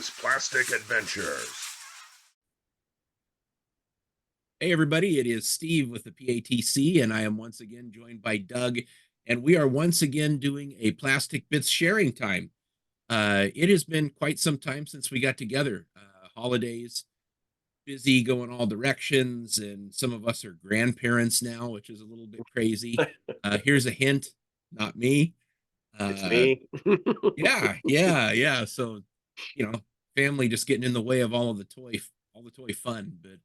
Steve's Plastic Adventures. Hey, everybody, it is Steve with the PATC, and I am once again joined by Doug, and we are once again doing a plastic bits sharing time. It has been quite some time since we got together. Holidays, busy going all directions, and some of us are grandparents now, which is a little bit crazy. Here's a hint, not me. It's Uh, me. yeah. So, you know, family just getting in the way of all the toy fun. But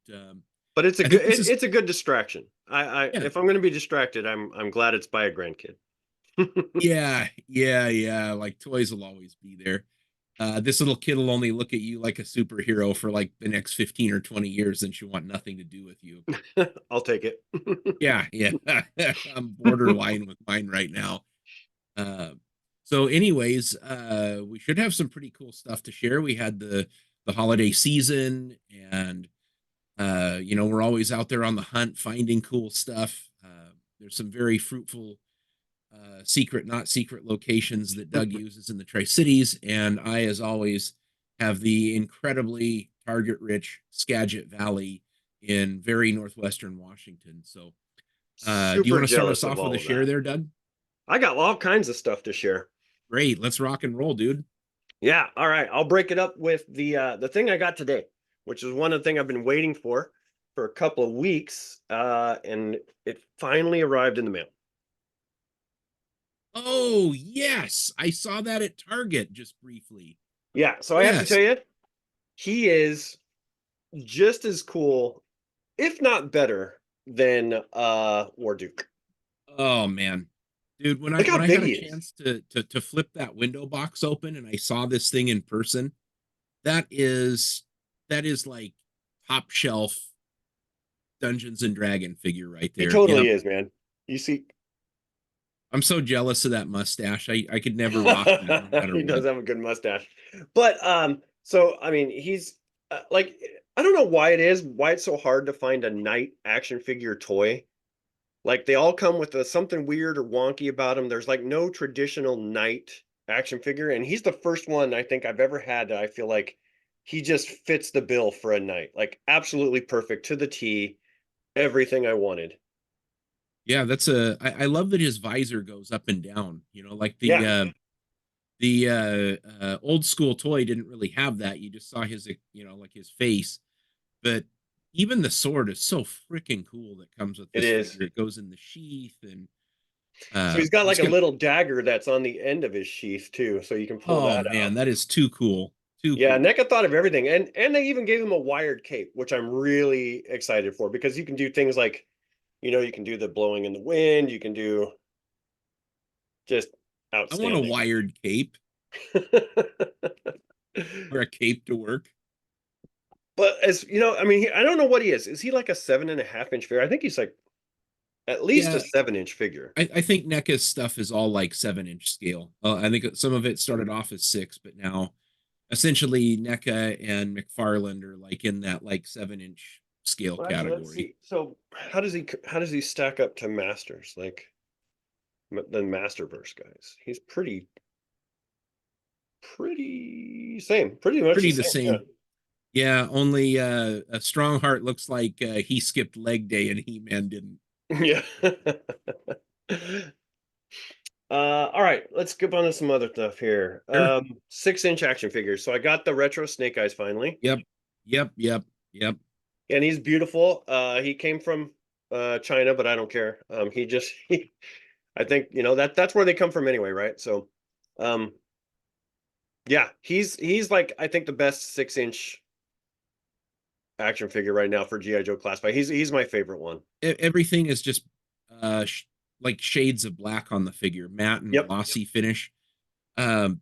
But it's a I good think this is it's a good distraction. I yeah. if I'm going to be distracted, I'm glad it's by a grandkid. Yeah. Like toys will always be there. This little kid will only look at you like a superhero for like the next 15 or 20 years, and she'll want nothing to do with you. I'll take it. Yeah. I'm borderline with mine right now. Uh, so anyways, we should have some pretty cool stuff to share. We had the holiday season, and we're always out there on the hunt finding cool stuff. There's some very fruitful secret, not secret locations that Doug uses in the Tri Cities. And I, as always, have the incredibly target rich Skagit Valley in very northwestern Washington. So, do you Super want to start us jealous of off with all a of share that. there, Doug? I got all kinds of stuff to share. Great. Let's rock and roll, dude. Yeah, all right. I'll break it up with the thing I got today, which is one of the things I've been waiting for a couple of weeks, and it finally arrived in the mail. Oh, yes. I saw that at Target just briefly. Yeah, so I have to Yes. tell you, he is just as cool, if not better, than Warduke. Oh man. Dude, when I Look how when I big had a he is. chance to flip that window box open and I saw this thing in person, that is that is like top shelf Dungeons and Dragon figure right He there. Yep. totally is, man. You see, I'm so jealous of that mustache. I could never rock that no matter he does what. have a good mustache. But so I mean, he's like, I don't know why it's so hard to find a knight action figure toy. Like they all come with something weird or wonky about them. There's like no traditional knight action figure, and he's the first one I think I've ever had that I feel like he just fits the bill for a knight. Like absolutely perfect to the T, everything I wanted. Yeah, I love that his visor goes up and down, like Yeah, the old school toy didn't really have that. You just saw his, like his face. But even the sword is so freaking cool that comes with it this is. figure. It goes in the sheath, and So he's got he's like a got, little dagger that's on the end of his sheath too, so you can pull oh that man, out. that is too cool. Too Yeah, cool. NECA thought of everything, and they even gave him a wired cape, which I'm really excited for because you can do things like, you can do the blowing in the wind, you can do just I want a outstanding. wired cape or a cape to work. But as you know, I mean, I don't know what he is. Is he like a 7.5 inch figure? I think he's like at least a Yeah, 7 inch figure. I think NECA's stuff is all like 7 inch scale. I think some of it started off as 6, but now essentially NECA and McFarland are like in that like 7 inch scale Well, actually, let's category. see. So how does he stack up to Masters, like the Masterverse guys? He's pretty same, pretty much the Pretty the same. Yeah. same. Yeah, only a strong heart looks like he skipped leg day and He-Man didn't. Yeah. All right, let's skip on to some other stuff here. Sure. 6 inch action figures. So I got the retro Snake Eyes finally, Yep. Yep. and he's beautiful. He came from China, but I don't care. He just I think that's where they come from anyway, right? So, um, yeah, he's like I think the best 6 inch action figure right now for GI Joe Classified. He's my favorite one. Everything is just like shades of black on the figure, matte and Yep. glossy finish. Um,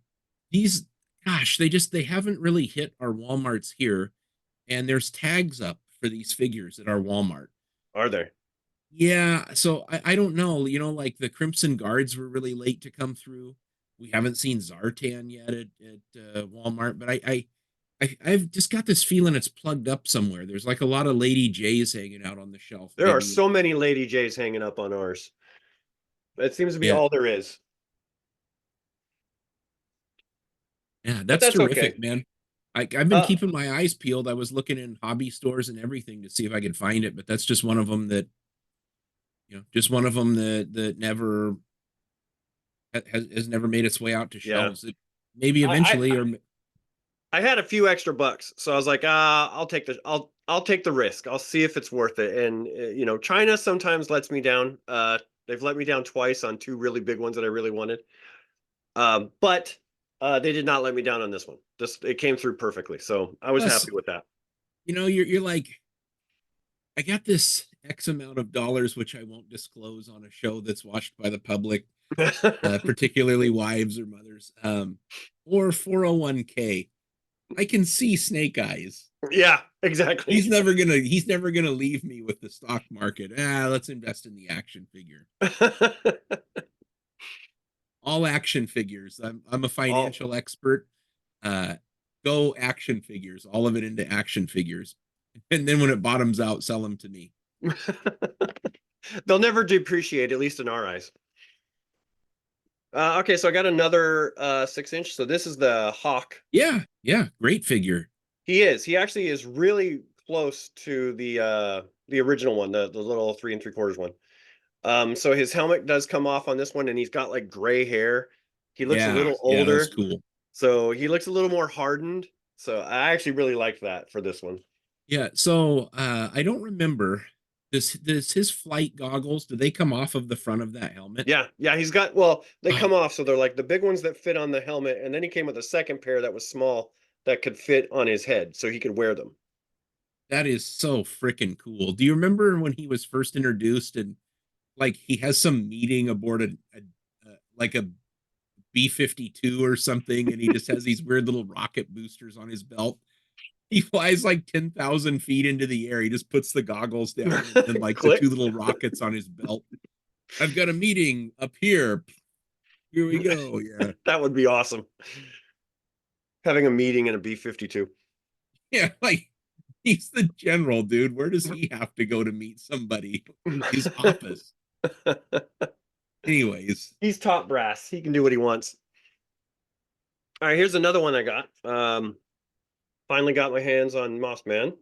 these, gosh, they haven't really hit our Walmarts here, and there's tags up for these figures at our Walmart. Are there? Yeah, so I don't know. Like the Crimson Guards were really late to come through. We haven't seen Zartan yet at Walmart, but I've just got this feeling it's plugged up somewhere. There's like a lot of Lady J's hanging out on the shelf. There are Maybe, so many Lady J's hanging up on ours. That seems to be yeah, all there is. yeah, But that's that's okay. terrific, man. I've been Uh, keeping my eyes peeled. I was looking in hobby stores and everything to see if I could find it, but that's just one of them that, just one of them that never has never made its way out to yeah. shelves. Maybe I, eventually, I or I had a few extra bucks, so I was like, I'll take the risk. I'll see if it's worth it. And China sometimes lets me down. They've let me down twice on two really big ones that I really wanted. But they did not let me down on this one. It came through perfectly, so I was plus, happy with that. you're like, I got this X amount of dollars, which I won't disclose on a show that's watched by the public, particularly wives or mothers, or 401k. I can see Snake Eyes. Yeah, exactly. He's never gonna leave me with the stock market. Let's invest in the action figure. All action figures. I'm a All financial expert. Uh, go action figures. All of it into action figures, and then when it bottoms out, sell them to me. they'll never depreciate, at least in our eyes. Okay, so I got another 6-inch. So this is the Hawk. Yeah, yeah, great figure. He is. He actually is really close to the original one, the little 3 3/4 one. So his helmet does come off on this one, and he's got like gray hair. He looks a Yeah, little yeah, that's older, cool. so he looks a little more hardened. So I actually really liked that for this one. Yeah, so I don't remember this his flight goggles. Do they come off of the front of that helmet? Yeah, yeah, he's got, well, they Oh, come off, so they're like the big ones that fit on the helmet, and then he came with a second pair that was small that could fit on his head, so he could wear them. that is so freaking cool. Do you remember when he was first introduced and like he has some meeting aboard like a B-52 or something, and he just has these weird little rocket boosters on his belt? He flies like 10,000 feet into the air. He just puts the goggles down and then like the Click. two little rockets on his belt. I've got a meeting up here. Here we go. Yeah. That would be awesome. Having a meeting in a B-52. Yeah. Like he's the general, dude. Where does he have to go to meet somebody? His office. Anyways. He's top brass. He can do what he wants. All right, here's another one I got. Finally got my hands on Mossman.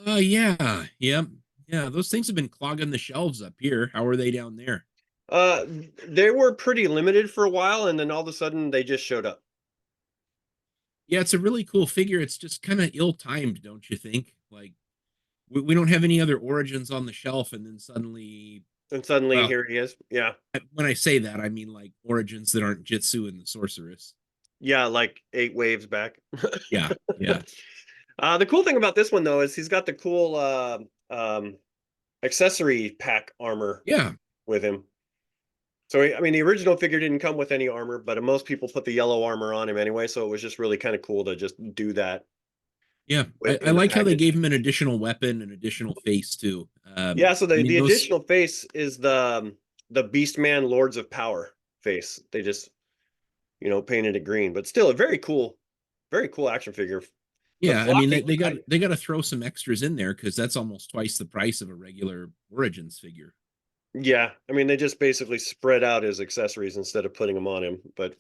Yeah. Yep. Yeah. Those things have been clogging the shelves up here. How are they down there? Uh, they were pretty limited for a while, and then all of a sudden they just showed up. Yeah, it's a really cool figure. It's just kind of ill-timed, don't you think? Like we don't have any other origins on the shelf, and then suddenly, And suddenly well, here he is. Yeah. when I say that, I mean like origins that aren't Jitsu and the Sorceress. Yeah, like 8 waves back. Yeah, yeah, The cool thing about this one though is he's got the cool accessory pack armor yeah, with him. So I mean, the original figure didn't come with any armor, but most people put the yellow armor on him anyway. So it was just really kind of cool to just do that. yeah. I In the like how they package. gave him an additional weapon, an additional face too. Yeah, so I mean the those. additional face is the Beastman Lords of Power face. They just painted it green, but still a very cool action figure. The Yeah, I mean blocking, they got to throw some extras in there because that's almost twice the price of a regular Origins figure. yeah, I mean they just basically spread out his accessories instead of putting them on him. But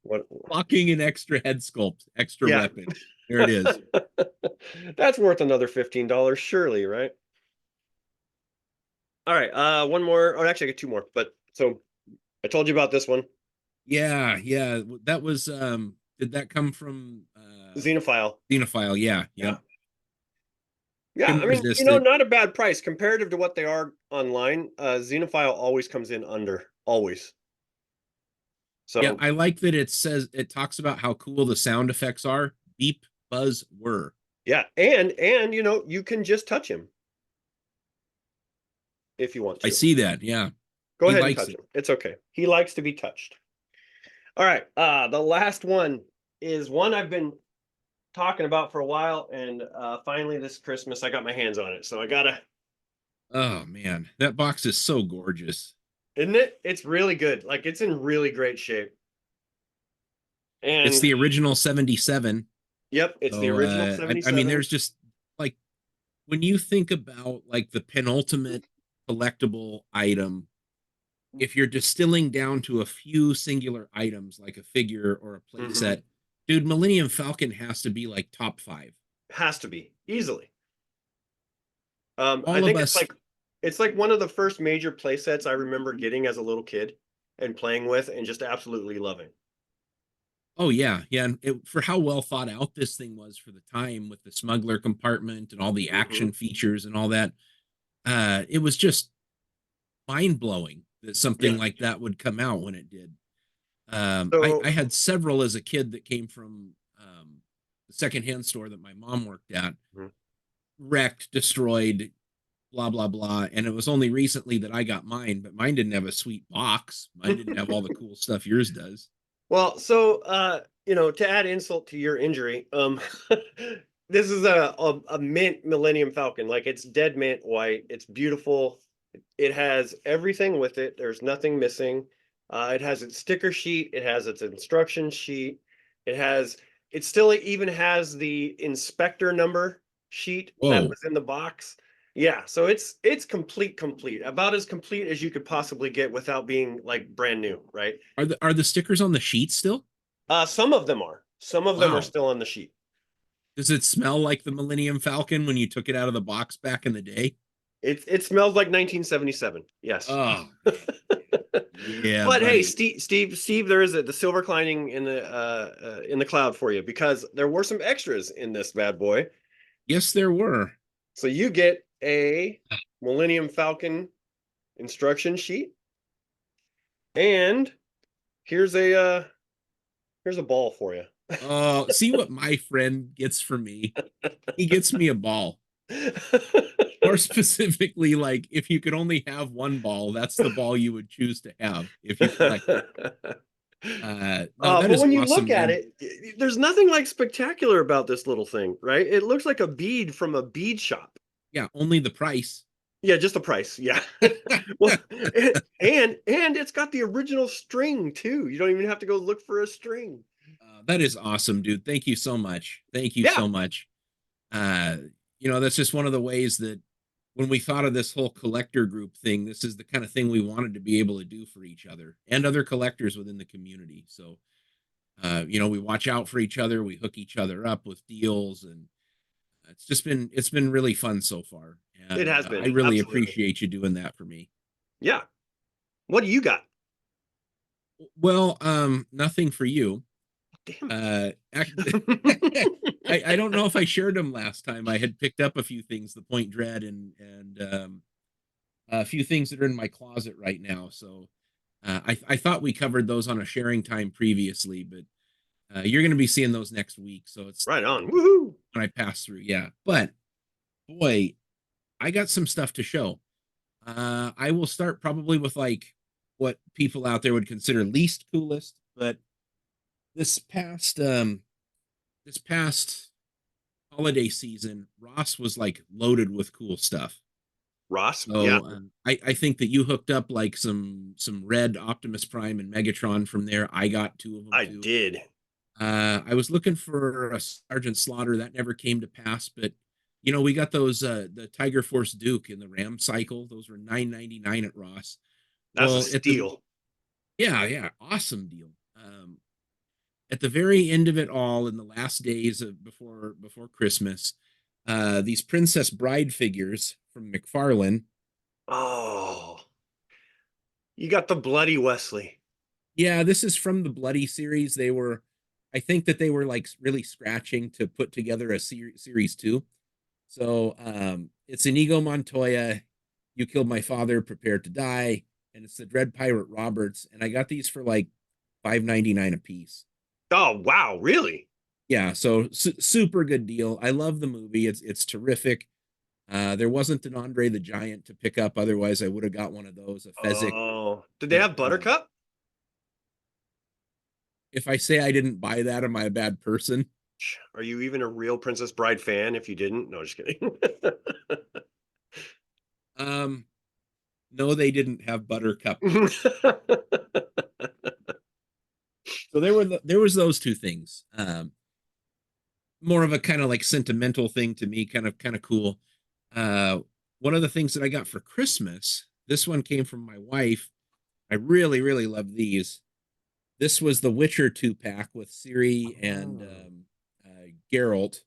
what? Blocking an extra head sculpt, extra Yeah, weapon. There it is. that's worth another $15, surely, right? All right, one more. Oh, actually, I got two more. But so I told you about this one, Yeah, yeah. That was did that come from Xenophile. Xenophile? Yeah, Yeah. yep. Yeah, I Couldn't mean, resist it. not a bad price comparative to what they are online. Xenophile always comes in under, always. Yeah, So I like that it talks about how cool the sound effects are. Beep, buzz, whir. yeah, and you can just touch him if you want I to. see that. Yeah. Go He ahead and likes touch it. him. It's okay. He likes to be touched. All right. The last one is one I've been talking about for a while, and finally this Christmas I got my hands on it. So I gotta, Oh man, that box is so gorgeous. isn't it? It's really good. Like it's in really great shape. It's And the original 77. yep, it's the So original I mean 77. there's just like when you think about like the penultimate collectible item, if you're distilling down to a few singular items like a figure or a Mhm. playset, Dude, Millennium Falcon has to be like top 5. Has to be easily. I All of think us. it's like one of the first major play sets I remember getting as a little kid and playing with and just absolutely loving. Oh yeah, yeah. And for how well thought out this thing was for the time, with the smuggler compartment and all the Hmm. action features and all that, it was just mind blowing that something Yeah. like that would come out when it did. I So had several as a kid that came from the secondhand store that my mom worked at, mhm. wrecked, destroyed, blah blah blah. And it was only recently that I got mine, but mine didn't have a sweet box. Mine didn't have all the cool stuff yours does. Well, so to add insult to your injury, this is a mint Millennium Falcon. Like it's dead mint white. It's beautiful. It has everything with it. There's nothing missing. It has its sticker sheet. It has its instruction sheet. It has. It still even has the inspector number sheet that Whoa. was in the box. Yeah, so it's complete, about as complete as you could possibly get without being like brand new, right? Are the stickers on the sheet still? Some of them are. Some of them are Wow. still on the sheet. Does it smell like the Millennium Falcon when you took it out of the box back in the day? It smells like 1977. Yes. Oh man. Yeah, But hey, buddy. Steve, there is the silver lining in the cloud for you because there were some extras in this bad boy. Yes, there were. So you get a Millennium Falcon instruction sheet, and here's a ball for you. See what my friend gets for me. He gets me a ball. More specifically, like if you could only have one ball, that's the ball you would choose to have if you collected. No, that But is when you look awesome, at man. it, there's nothing like spectacular about this little thing, right? It looks like a bead from a bead shop. Yeah, only the price. Yeah, just the price. Yeah. Well, and it's got the original string too. You don't even have to go look for a string. That is awesome, dude. Thank you so much. Thank you Yeah. so much. Uh, that's just one of the ways that when we thought of this whole collector group thing, this is the kind of thing we wanted to be able to do for each other and other collectors within the community. So, we watch out for each other, we hook each other up with deals, and it's been really fun so far. It And has I been. really Absolutely. appreciate you doing that for me. Yeah. What do you got? Well, nothing for you. Damn I it. I don't know if I shared them last time. I had picked up a few things, the Point Dread and a few things that are in my closet right now. So I thought we covered those on a sharing time previously, but you're going to be seeing those next week. So it's Right on. Woohoo. when I pass through. Yeah, but boy, I got some stuff to show. I will start probably with like what people out there would consider least coolest, but this past um this past holiday season, Ross was like loaded with cool stuff. Ross. Yeah, So I think that you hooked up like some red Optimus Prime and Megatron from there. I got two of them I too. did. I was looking for a Sergeant Slaughter that never came to pass, but we got those the Tiger Force Duke in the Ram cycle. Those were $9.99 at Ross. That's a Well, at the steal. yeah, awesome deal. At the very end of it all, in the last days of before Christmas, these Princess Bride figures from McFarlane. Oh, you got the bloody Wesley. Yeah, this is from the Bloody series. I think that they were like really scratching to put together a series two. So it's Inigo Montoya, You Killed My Father, Prepare to Die, and it's the Dread Pirate Roberts. And I got these for like $5.99 a piece. Oh, wow, really? Yeah, so super good deal. I love the movie. It's terrific. There wasn't an Andre the Giant to pick up. Otherwise, I would have got one of those, a Fezzik. Oh, did they But have Buttercup? if I say I didn't buy that, am I a bad person? Are you even a real Princess Bride fan if you didn't? No, just kidding. Um, no, they didn't have Buttercup. So there was those two things. More of a kind of like sentimental thing to me, kind of cool. Uh, one of the things that I got for Christmas, this one came from my wife. I really, really love these. This was the Witcher 2-pack with Ciri and Geralt.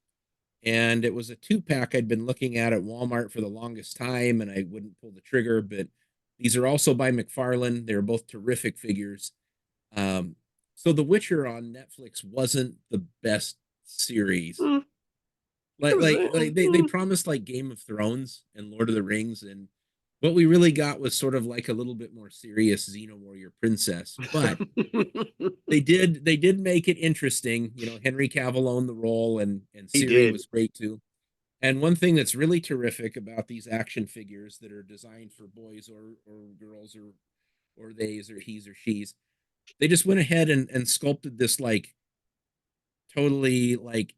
And it was a 2-pack I'd been looking at Walmart for the longest time, and I wouldn't pull the trigger. But these are also by McFarlane. They're both terrific figures. So The Witcher on Netflix wasn't the best series. Mm. They promised like Game of Thrones and Lord of the Rings, and what we really got was sort of like a little bit more serious Xena Warrior Princess. But they did make it interesting. You know, Henry Cavill owned the role, and He Ciri did. was great too. And one thing that's really terrific about these action figures that are designed for boys or girls or theys or he's or she's, they just went ahead and sculpted this like totally like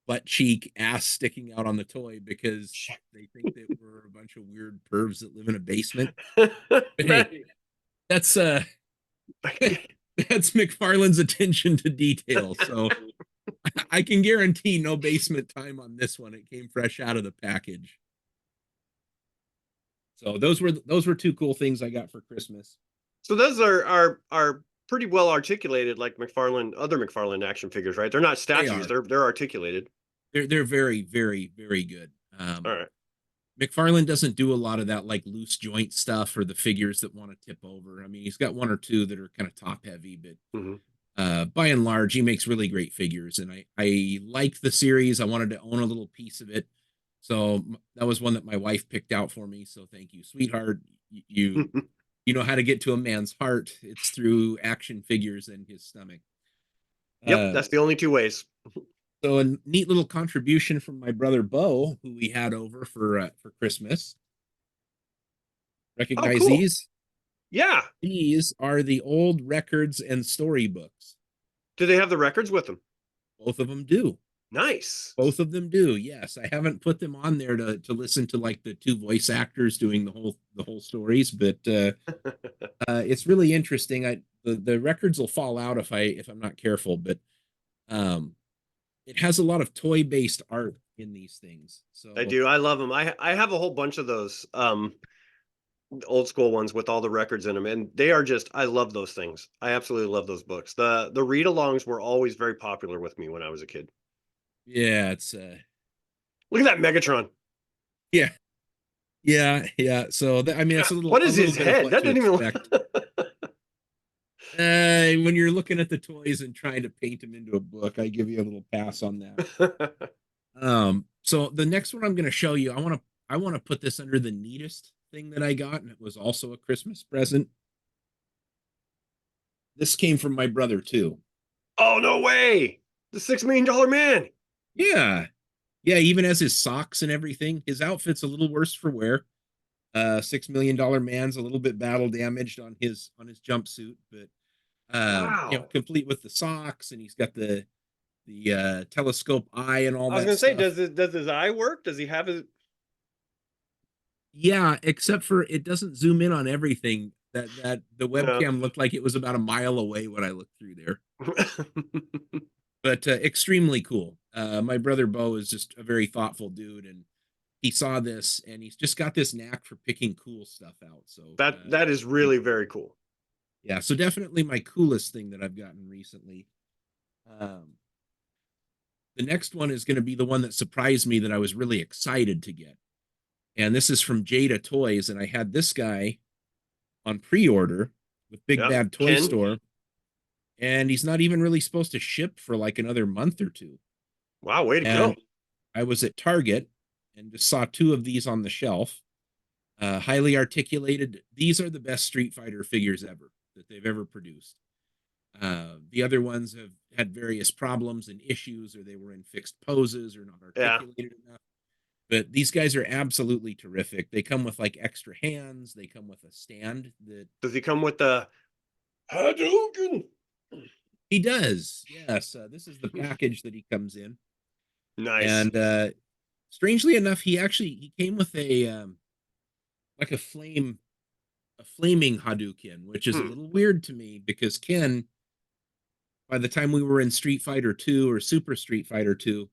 butt cheek ass sticking out on the toy because they think that we're a bunch of weird pervs that live in a basement. But hey, that's that's McFarlane's attention to detail. So I can guarantee no basement time on this one. It came fresh out of the package. So those were two cool things I got for Christmas. So those are pretty well articulated, like other McFarlane action figures, right? They're not statues. They're articulated. They're very, very, very good. All right. McFarlane doesn't do a lot of that like loose joint stuff or the figures that want to tip over. I mean, he's got one or two that are kind of top heavy, but by and large, he makes really great figures. And I like the series. I wanted to own a little piece of it. So that was one that my wife picked out for me. So thank you, sweetheart. You you know how to get to a man's heart. It's through action figures and his stomach. Yep, that's the only two ways. So a neat little contribution from my brother Bo, who we had over for Christmas. Recognize cool. these? Yeah. These are the old records and storybooks. Do they have the records with them? Both of them do. Nice. Both of them do. Yes, I haven't put them on there to listen to like the two voice actors doing the whole stories, but it's really interesting. The records will fall out if I'm not careful, but it has a lot of toy based art in these things. So I do. I love them. I have a whole bunch of those old school ones with all the records in them, and they are just, I love those things. I absolutely love those books. The read alongs were always very popular with me when I was a kid. Yeah, it's look at that Megatron. Yeah. So I mean, it's a little. What is his head? That didn't even. When you're looking at the toys and trying to paint them into a book, I give you a little pass on that. So the next one I'm going to show you, I want to put this under the neatest thing that I got, and it was also a Christmas present. This came from my brother too. Oh, no way! The $6 million man. Yeah, even as his socks and everything. His outfit's a little worse for wear. $6 million man's a little bit battle damaged on his jumpsuit, but wow. You know, complete with the socks, and he's got the telescope eye and all that. I was gonna say, does his eye work? Does he have his? Yeah, except for it doesn't zoom in on everything. That the webcam looked like it was about a mile away when I looked through there. But extremely cool. My brother Bo is just a very thoughtful dude, and he saw this, and he's just got this knack for picking cool stuff out. So that is really very cool. Yeah, so definitely my coolest thing that I've gotten recently. The next one is going to be the one that surprised me that I was really excited to get. And this is from Jada Toys, and I had this guy on pre-order with Big Bad Toy Store. And he's not even really supposed to ship for like another month or two. Wow, way to go. I was at Target and just saw two of these on the shelf. Highly articulated. These are the best Street Fighter figures ever that they've ever produced. The other ones have had various problems and issues, or they were in fixed poses or not articulated enough. But these guys are absolutely terrific. They come with like extra hands. They come with a stand. Does he come with the Hadouken? He does. Yes. This is the package that he comes in. Nice. And strangely enough, he came with a like a flaming Hadouken, which is a little weird to me because Ken, by the time we were in Street Fighter 2 or Super Street Fighter 2,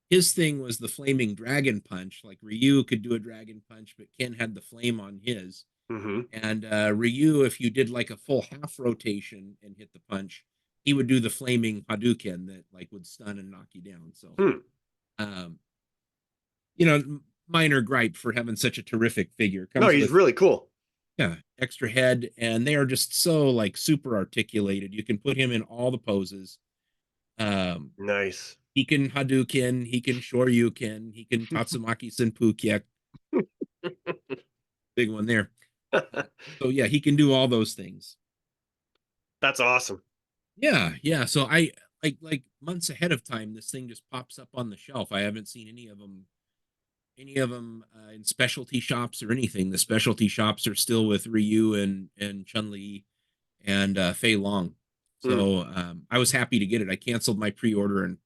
his thing was the flaming dragon punch. Like Ryu could do a dragon punch, but Ken had the flame on his. And Ryu, if you did like a full half rotation and hit the punch, he would do the flaming Hadouken that like would stun and knock you down. So, Hmm. um, you know, minor gripe for having such a terrific figure. No, Comes he's with, really cool. yeah, extra head, and they are just so like super articulated. You can put him in all the poses. Um, Nice. he can Hadouken, he can Shoryuken, he can Tatsumaki Senpuku, big one there. So yeah, he can do all those things. That's awesome. Yeah, yeah. So I like months ahead of time, this thing just pops up on the shelf. I haven't seen any of them in specialty shops or anything. The specialty shops are still with Ryu and Chun Li and Fei Long. Mm. So I was happy to get it. I canceled my pre-order and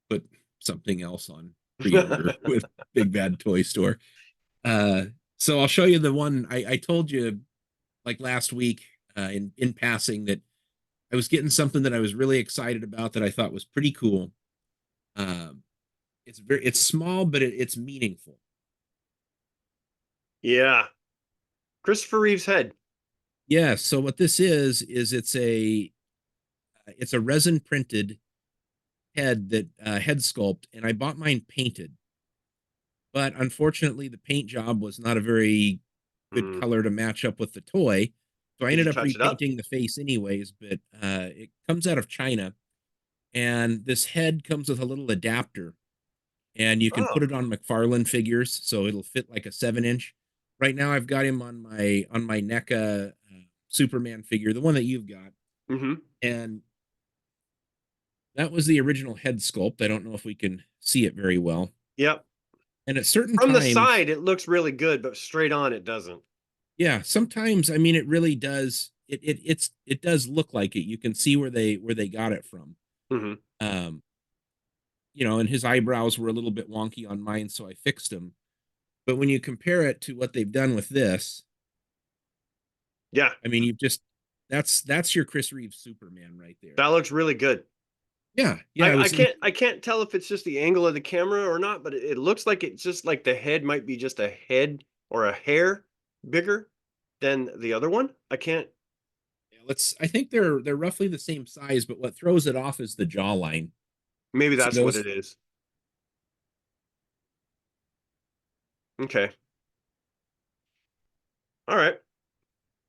put something else on pre-order with Big Bad Toy Store. Uh, so I'll show you the one I told you like last week in passing that I was getting something that I was really excited about that I thought was pretty cool. Um, it's small, but it's meaningful. Yeah. Christopher Reeve's head. Yeah. So what this is it's a resin printed head that head sculpt, and I bought mine painted. But unfortunately, the paint job was not a very good Mm. color to match up with the toy. So I Did you ended up touch it up? repainting the face anyways, but it comes out of China. And this head comes with a little adapter, and you can Oh. put it on McFarlane figures, so it'll fit like a 7 inch. Right now, I've got him on my NECA Superman figure, the one that you've got, Mm-hmm. and that was the original head sculpt. I don't know if we can see it very well. Yep. And at certain From the times, side, it looks really good, but straight on, it doesn't. yeah, sometimes I mean it really does. It does look like it. You can see where they got it from. Mm-hmm. Um, and his eyebrows were a little bit wonky on mine, so I fixed them. But when you compare it to what they've done with this, Yeah, I mean, you've just that's your Chris Reeves Superman right there. that looks really good. Yeah, yeah. I can't tell if it's just the angle of the camera or not, but it looks like it's just like the head might be just a head or a hair bigger than the other one. I can't. I think they're roughly the same size, but what throws it off is the jawline. Maybe See that's what those? it is. Okay. All right.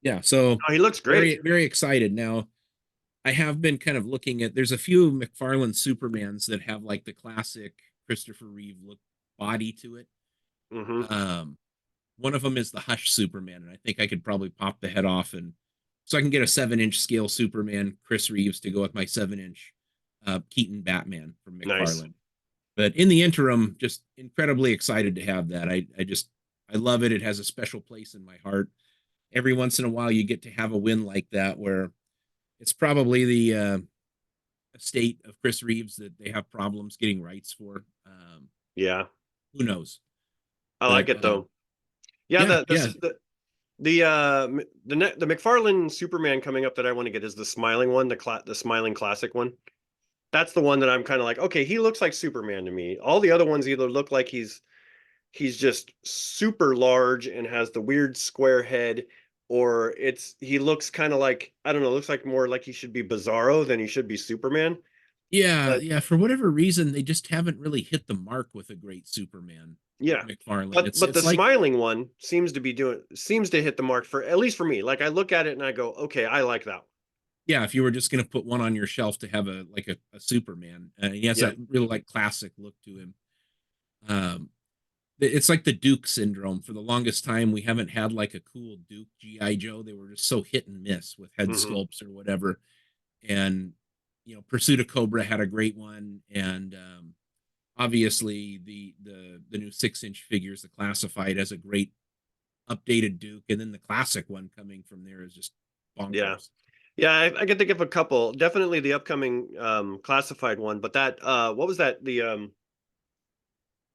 Yeah. So Oh, he looks very great. very excited now. I have been kind of looking at. There's a few McFarlane Supermans that have like the classic Christopher Reeve look body to it. Mm-hmm. One of them is the Hush Superman, and I think I could probably pop the head off, and so I can get a 7 inch scale Superman, Chris Reeves, to go with my 7 inch Keaton Batman from Nice. McFarlane. But in the interim, just incredibly excited to have that. I love it. It has a special place in my heart. Every once in a while, you get to have a win like that where it's probably the estate of Chris Reeves that they have problems getting rights for. Yeah, Who knows? I But like it though. Yeah, yeah, yeah, the McFarlane Superman coming up that I want to get is the smiling one, the smiling classic one. That's the one that I'm kind of like, okay, he looks like Superman to me. All the other ones either look like he's just super large and has the weird square head, or he looks kind of like, I don't know, looks like more like he should be Bizarro than he should be Superman. yeah, But yeah. For whatever reason, they just haven't really hit the mark with a great Superman with yeah, McFarlane. but the It's like, smiling one seems to hit the mark for at least for me. Like I look at it and I go, okay, I like that one. yeah, if you were just gonna put one on your shelf to have a Superman, he has Yeah. that real like classic look to him. Um, it's like the Duke syndrome. For the longest time, we haven't had like a cool Duke GI Joe. They were just so hit and miss with head Mm-hmm. sculpts or whatever. And Pursuit of Cobra had a great one, and obviously the new 6 inch figures, the classified, has a great updated Duke, and then the classic one coming from there is just bonkers. Yeah. Yeah, I can think of a couple. Definitely the upcoming classified one, but that what was that?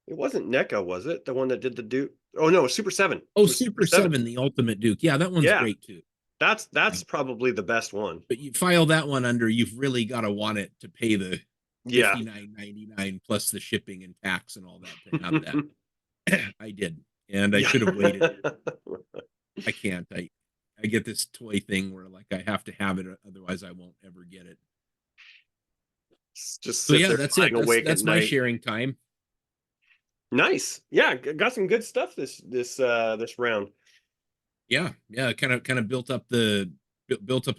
It wasn't NECA, was it? The one that did the Duke? Oh no, Super 7. Oh, It was Super 7, the Ultimate Duke. Yeah, that one's Yeah, great too. that's probably the best one. But you file that one under, you've really got to want it to pay the Yeah. $59.99 plus the shipping and tax and all that to have that. I did, and I should have waited. I can't. I get this toy thing where like I have to have it, otherwise I won't ever get it. Just So sit yeah, there that's lying it. awake That's at my night. sharing time. Nice. Yeah, got some good stuff this round. Yeah, kind of built up a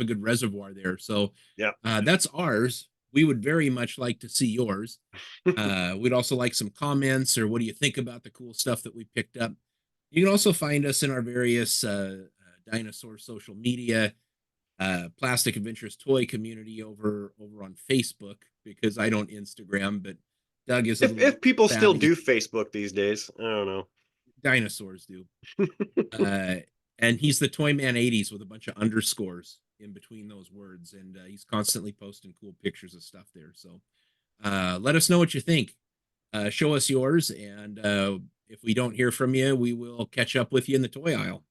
good reservoir there. So Yeah. that's ours. We would very much like to see yours. We'd also like some comments or what do you think about the cool stuff that we picked up. You can also find us in our various dinosaur social media, plastic adventures toy community over on Facebook, because I don't Instagram, but Doug is a If little more people still savvy. do Facebook these days, I don't know. Dinosaurs do. uh, and he's the Toy Man 80s with a bunch of underscores in between those words, and he's constantly posting cool pictures of stuff there. So let us know what you think. Show us yours, and if we don't hear from you, we will catch up with you in the toy aisle.